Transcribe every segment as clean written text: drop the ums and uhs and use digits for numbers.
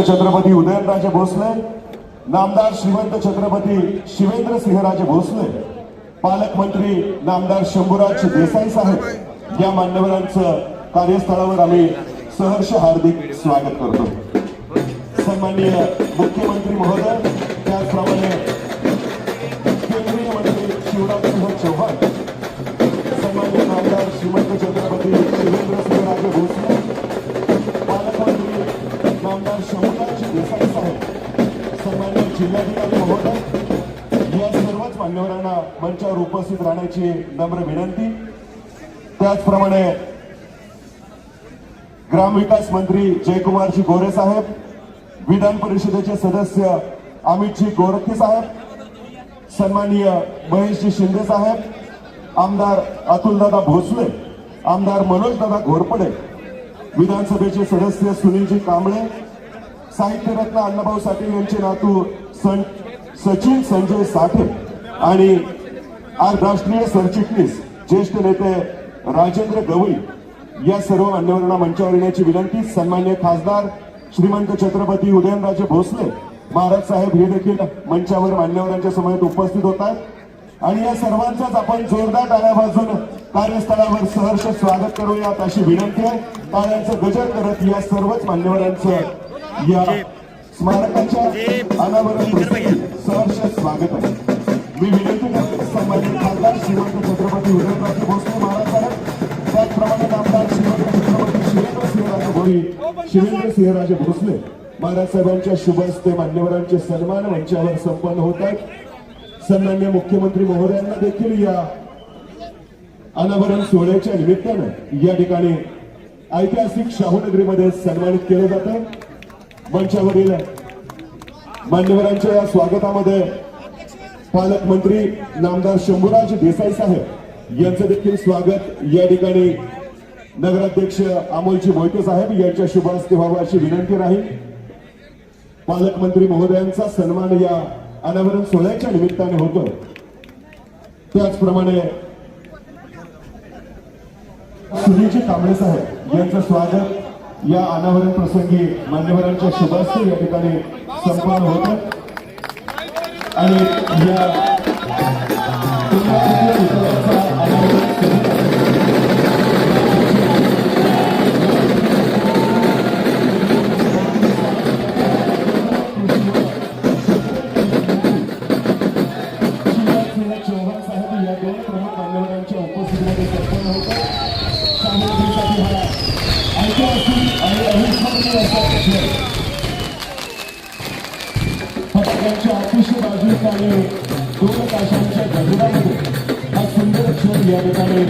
छत्रपती उदयनराजे भोसले, नामदार श्रीमंत छत्रपती शिवेंद्र सिंहराजे भोसले, पालकमंत्री नामदार शंभूराज देसाई साहेब या मान्यवरांचं कार्यस्थळावर आम्ही सहर्ष हार्दिक स्वागत करतो। सन्माननीय मुख्यमंत्री महोदय, त्याचप्रमाणे केंद्रीय मंत्री शिवराज सिंह चौहान, सन्माननीय नामदार श्रीमंत छत्रपती शिवेंद्र सिंहराजे भोसले, पालकमंत्री नामदार शंभूराज देसाई साहेब, सन्माननीय जिल्हाधिकारी महोदय, या सर्वच मान्यवरांना मंचावर उपस्थित राहण्याची नम्र विनंती। त्याचप्रमाणे ग्रामविकास मंत्री जयकुमारजी गोरे साहेब, विधान परिषदेचे सदस्य अमितजी गोरखे साहेब, सन्माननीय महेशजी शिंदे साहेब, आमदार अतुलदादा भोसले, आमदार मनोजदादा घोरपडे, विधानसभेचे सदस्य सुनीलजी कांबळे, साहित्यरत्न अण्णाभाऊ साठे यांचे नातू सचिन संजय साठे आणि राष्ट्रीय सरचिटणीस ज्येष्ठ नेते राजेंद्र गवई या सर्व मान्यवरांना मंचावर येण्याची विनंती। सन्माननीय खासदार श्रीमंत छत्रपती उदयनराजे भोसले महाराज साहेब हे देखील मंचावर मान्यवरांच्या समवेत उपस्थित होत आहेत आणि या सर्वांचाच आपण जोरदार टाळ्या वाजवून कार्यस्थळावर सहर्ष स्वागत करूयात अशी विनंती आहे। टाळ्यांचं गजर करत या सर्वच मान्यवरांचं या स्मारकाच्या अनावरण प्रसंगी सहर्ष स्वागत आहे। मी विनंती करतो सन्माननीय खासदार श्रीमंत छत्रपती उदयनराजे भोसले महाराज साहेब, त्याचप्रमाणे नामदार श्रीमंत छत्रपती शिवेंद्र सिंहराजे भोसले महाराज साहेबांच्या शुभ हस्ते मान्यवरांचे सन्मान मंचावर संपन्न होत आहेत। सन्माननीय मुख्यमंत्री महोदयांना देखील या अनावरण सोहळ्याच्या निमित्तानं या ठिकाणी ऐतिहासिक शाहूनगरीमध्ये सन्मानित केले जाते। मंचावरील मान्यवरांच्या या स्वागतामध्ये पालकमंत्री नामदार शंभूराज देसाई साहेब यांचं देखील स्वागत या ठिकाणी नगराध्यक्ष अमोलजी मोहिते साहेब यांच्या शुभ हस्ते व्हावं अशी विनंती राहील। पालकमंत्री महोदयांचा सन्मान या अनावरण सोहळ्याच्या निमित्ताने होतो। त्याचप्रमाणे सुनीलजी कांबळे साहेब यांचं स्वागत या अनावरण प्रसंगी मान्यवरांच्या शुभ हस्ते या ठिकाणी संपन्न होतं आणि या फटाक्यांच्या अतिशय बाजूला आणि 2 तासांच्या गजरामध्ये हा सुंदर क्षण या ठिकाणी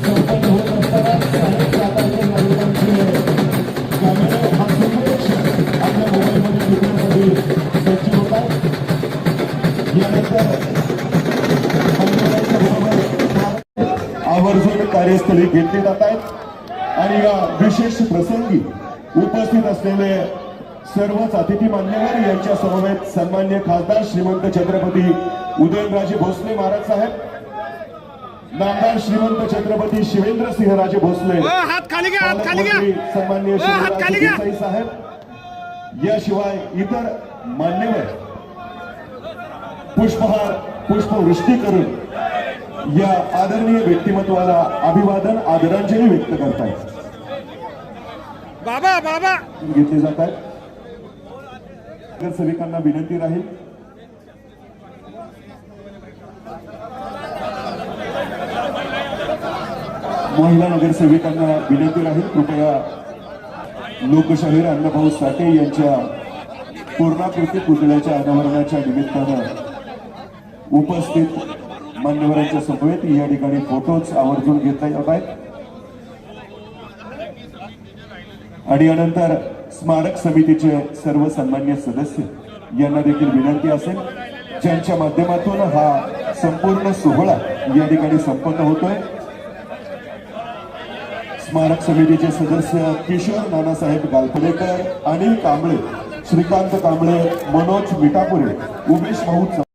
संपन्न होत असताना साडेसातांच्या नागरिकांचे कॅमेरे हा सुंदर क्षण आपल्या मोबाईलमध्ये टिपण्यासाठी सज्ज होतात। यानंतर आवर्जून कार्यस्थळी घेतले जात आहेत आणि या विशेष प्रसंगी उपस्थित असलेले सर्वच अतिथी मान्यवर यांच्या समवेत सन्माननीय खासदार श्रीमंत छत्रपती उदयनराजे भोसले महाराज साहेब, नामदार श्रीमंत छत्रपती शिवेंद्र सिंहराजे भोसले, सन्माननीय शिवराज देसाई साहेब याशिवाय इतर मान्यवर पुष्पहार पुष्पवृष्टी करून या आदरणीय व्यक्तिमत्वाला अभिवादन आदरांजली व्यक्त करतायत। बाबा बाबा घेतले जात आहेत। नगरसेविकांना विनंती राहील महिला नगरसेविकांना विनंती राहील कृपया लोकशाहीर अण्णाभाऊ साठे यांच्या पूर्णाकृती पुतळ्याच्या अनावरणाच्या निमित्तानं उपस्थित मान्यवरांच्या समवेत या ठिकाणी फोटोज आवर्जून घेतले जात आहेत आणि यानंतर स्मारक समितीचे सर्व सन्मान्य सदस्य यांना देखील विनंती असेल ज्यांच्या माध्यमातून हा संपूर्ण सोहळा या ठिकाणी संपन्न होतोय। स्मारक समितीचे सदस्य किशोर नानासाहेब गालपडेकर, अनिल कांबळे, श्रीकांत कांबळे, मनोज मिठापुरे, उमेश भाऊ